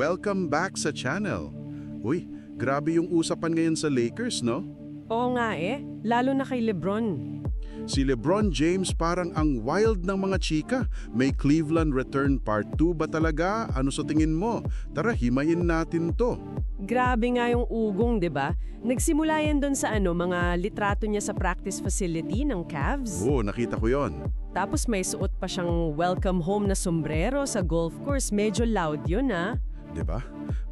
welcome back sa channel. Uy, grabe yung usapan ngayon sa Lakers, no? Oo nga lalo na kay LeBron. Si LeBron James parang ang wild ng mga chika. May Cleveland Return Part 2 ba talaga? Ano sa tingin mo? Tara, himayin natin to. Grabe nga yung ugong, 'di ba? Nagsimula yan doon sa mga litrato niya sa practice facility ng Cavs. Oo, nakita ko yon. Tapos may suot pa siyang welcome home na sombrero sa golf course. Medyo loud yun, ha? Diba?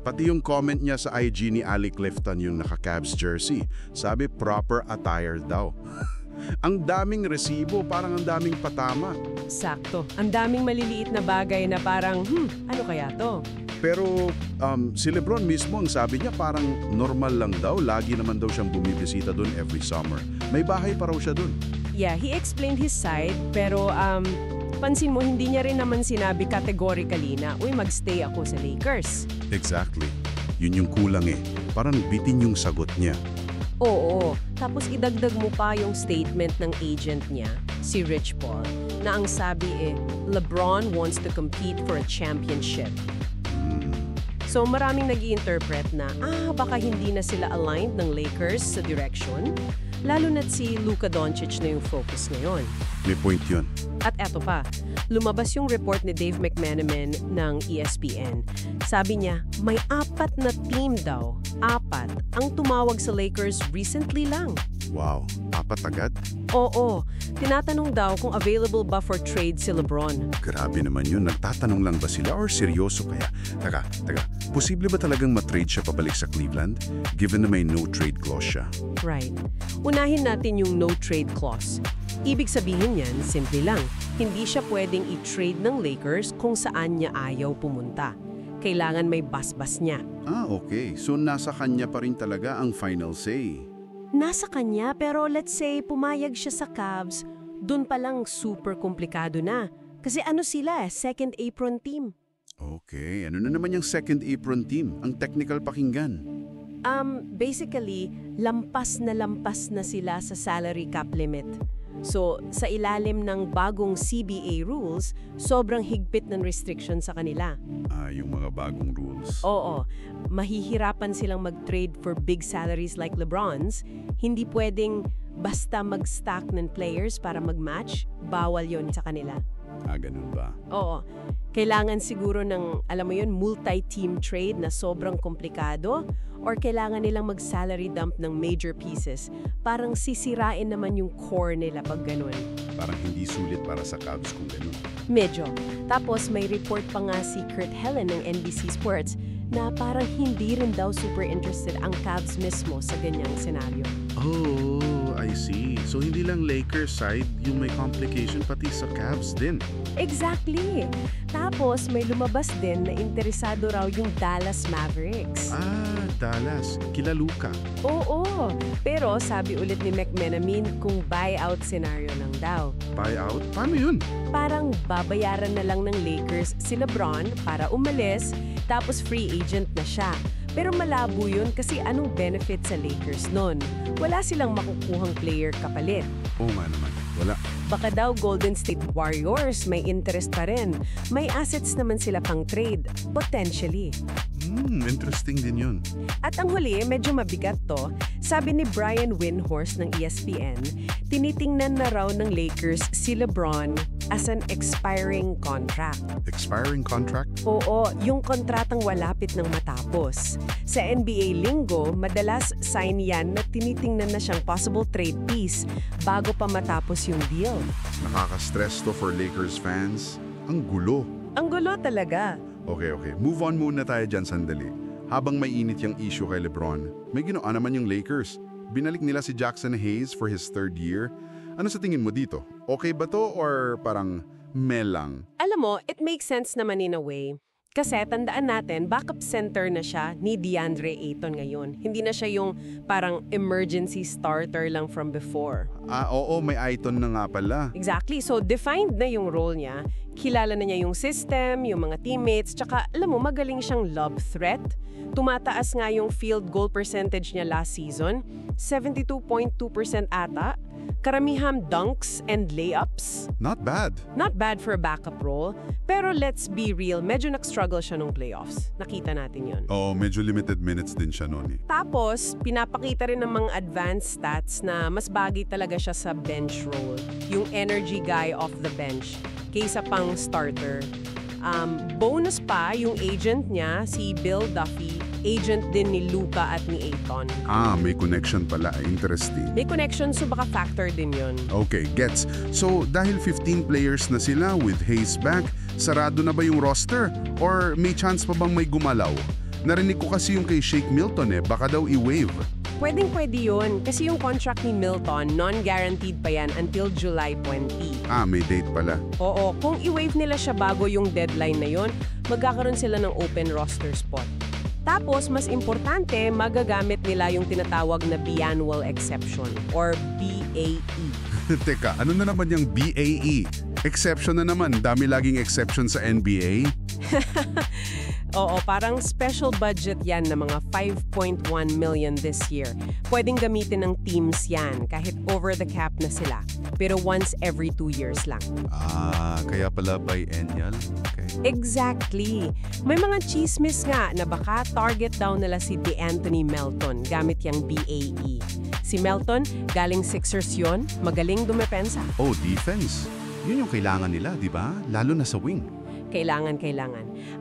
Pati yung comment niya sa IG ni Ali Clifton yung naka-Cavs jersey. Sabi proper attire daw. Ang daming resibo, parang ang daming patama. Sakto. Ang daming maliliit na bagay na parang, ano kaya to? Pero si LeBron mismo ang sabi niya parang normal lang daw. Lagi naman daw siyang bumibisita doon every summer. May bahay pa raw siya doon. Yeah, he explained his side, pero pansin mo, hindi niya rin naman sinabi categorically na, uy, magstay ako sa Lakers. Exactly. Yun yung kulang Parang bitin yung sagot niya. Oo. Tapos idagdag mo pa yung statement ng agent niya, si Rich Paul, na ang sabi LeBron wants to compete for a championship. So maraming nag-i-interpret na, baka hindi na sila aligned ng Lakers sa direction, lalo na't si Luka Doncic na yung focus ngayon. May point yun. At eto pa, lumabas yung report ni Dave McMenamin ng ESPN. Sabi niya, may 4 na team daw, 4, ang tumawag sa Lakers recently lang. Wow, 4 agad? Oo, tinatanong daw kung available ba for trade si LeBron. Grabe naman yun, nagtatanong lang ba sila or seryoso kaya? Taga, posible ba talagang matrade siya pabalik sa Cleveland? Given na may no-trade clause siya. Right. Unahin natin yung no-trade clause. Ibig sabihin yan, simple lang, hindi siya pwedeng i-trade ng Lakers kung saan niya ayaw pumunta. Kailangan may basbas niya. Okay. So nasa kanya pa rin talaga ang final say. Nasa kanya, pero let's say pumayag siya sa Cavs, dun pa lang super komplikado na. Kasi sila, second apron team. Okay. Ano na naman yung second apron team? Ang technical pakinggan. Basically, lampas na sila sa salary cap limit. So, sa ilalim ng bagong CBA rules, sobrang higpit ng restriction sa kanila. Yung mga bagong rules. Oo. Mahihirapan silang mag-trade for big salaries like LeBron's. Hindi pwedeng basta mag-stack ng players para mag-match. Bawal yon sa kanila. Ganun ba? Oo. Kailangan siguro ng, multi-team trade na sobrang komplikado or kailangan nilang mag-salary dump ng major pieces. Parang sisirain naman yung core nila pag ganun. Parang hindi sulit para sa Cavs kung ganun. Medyo. Tapos may report pa nga si Kurt Helin ng NBC Sports na parang hindi rin daw super interested ang Cavs mismo sa ganyang senaryo. Oh, I see. So hindi lang Lakers side yung may complication, pati sa Cavs din. Exactly. Tapos may lumabas din na interesado raw yung Dallas Mavericks. Dallas. Kila Luka. Oo. Pero sabi ulit ni McMenamin kung buyout scenario lang daw. Buyout? Paano yun? Parang babayaran na lang ng Lakers si LeBron para umalis, tapos free agent na siya. Pero malabo yun kasi anong benefit sa Lakers nun? Wala silang makukuhang player kapalit. Oo nga naman. Wala. Baka daw Golden State Warriors may interest pa rin. May assets naman sila pang trade. Potentially. Interesting din yun. At ang huli, medyo mabigat to. Sabi ni Brian Windhorst ng ESPN, tinitingnan na raw ng Lakers si LeBron as an expiring contract. Expiring contract? Oo, yung kontratang walapit ng matapos. Sa NBA linggo, madalas sign yan na tinitingnan na siyang possible trade piece bago pa matapos yung deal. Nakaka-stress to for Lakers fans. Ang gulo. Ang gulo talaga. Okay. Move on muna tayo dyan sandali. Habang may init yung issue kay LeBron, may ginawa naman yung Lakers. Binalik nila si Jackson Hayes for his 3rd year. Ano sa tingin mo dito? Okay ba to or parang meh lang? Alam mo, it makes sense naman in a way. Kasi tandaan natin, backup center na siya ni DeAndre Ayton ngayon. Hindi na siya yung parang emergency starter lang from before. Oo, may Ayton na nga pala. Exactly. So, defined na yung role niya. Kilala na niya yung system, yung mga teammates, tsaka alam mo, magaling siyang lob threat. Tumataas nga yung field goal percentage niya last season, 72.2% ata. Karamiham dunks and layups. Not bad. Not bad for a backup role, pero let's be real, medyo nag-struggle siya nung playoffs. Nakita natin yun. Oo, medyo limited minutes din siya noon eh. Tapos, pinapakita rin ng mga advanced stats na mas bagay talaga siya sa bench role, yung energy guy off the bench, kaysa pang starter. Bonus pa, yung agent niya, si Bill Duffy, agent din ni Luka at ni Ayton. May connection pala. Interesting. May connection, so baka factor din yun. Okay, gets. So, dahil 15 players na sila with Hayes back, sarado na ba yung roster? Or may chance pa bang may gumalaw? Narinig ko kasi yung kay Shake Milton baka daw i-waive. Pwedeng-pwede yun, kasi yung contract ni Milton, non-guaranteed pa yan until July 20. May date pala. Oo, kung i-waive nila siya bago yung deadline na yun, magkakaroon sila ng open roster spot. Tapos, mas importante, magagamit nila yung tinatawag na biannual exception or BAE. Teka, ano na naman yung BAE? Exception na naman, dami laging exception sa NBA. Oo, parang special budget yan na mga 5.1 million this year. Pwedeng gamitin ng teams yan kahit over the cap na sila. Pero once every 2 years lang. Kaya pala biennial? Okay. Exactly. May mga chismis nga na baka target daw nila si DeAnthony Melton gamit yung BAE. Si Melton, galing Sixers yun, magaling dumepensa. Defense. Yun yung kailangan nila, di ba? Lalo na sa wing. Kailangan.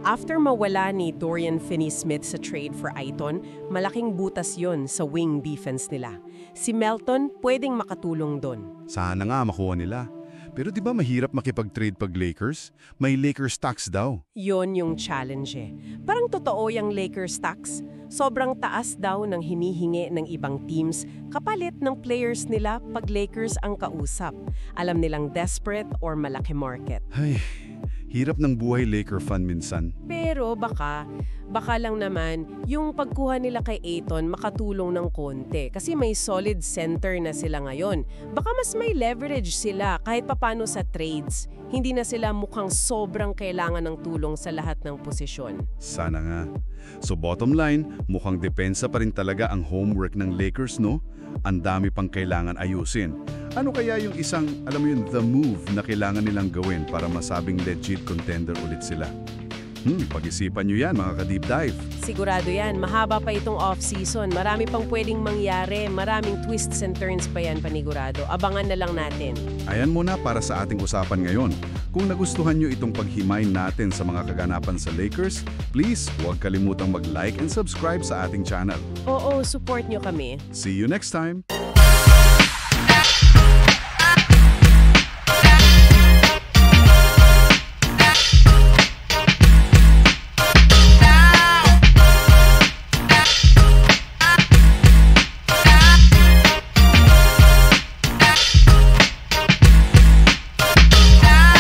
After mawala ni Dorian Finney-Smith sa trade for Ayton, malaking butas yon sa wing defense nila. Si Melton pwedeng makatulong doon. Sana nga makuha nila. Pero di ba mahirap makipag-trade pag Lakers? May Lakers tax daw. Yon yung challenge Parang totoo yung Lakers tax. Sobrang taas daw ng hinihingi ng ibang teams kapalit ng players nila pag Lakers ang kausap. Alam nilang desperate or malaki market. Ay, hirap ng buhay Laker fan minsan. Pero baka lang naman yung pagkuha nila kay Ayton makatulong ng konti kasi may solid center na sila ngayon. Baka mas may leverage sila kahit papano sa trades. Hindi na sila mukhang sobrang kailangan ng tulong sa lahat ng posisyon. Sana nga. So bottom line, mukhang depensa pa rin talaga ang homework ng Lakers, no? Ang dami pang kailangan ayusin. Ano kaya yung isang, alam mo yun, the move na kailangan nilang gawin para masabing legit contender ulit sila? Pag-isipan nyo yan, mga ka-deep dive. Sigurado yan. Mahaba pa itong off-season. Marami pang pwedeng mangyari. Maraming twists and turns pa yan, panigurado. Abangan na lang natin. Ayan muna para sa ating usapan ngayon. Kung nagustuhan nyo itong paghimay natin sa mga kaganapan sa Lakers, please huwag kalimutang mag-like and subscribe sa ating channel. Oo, support nyo kami. See you next time!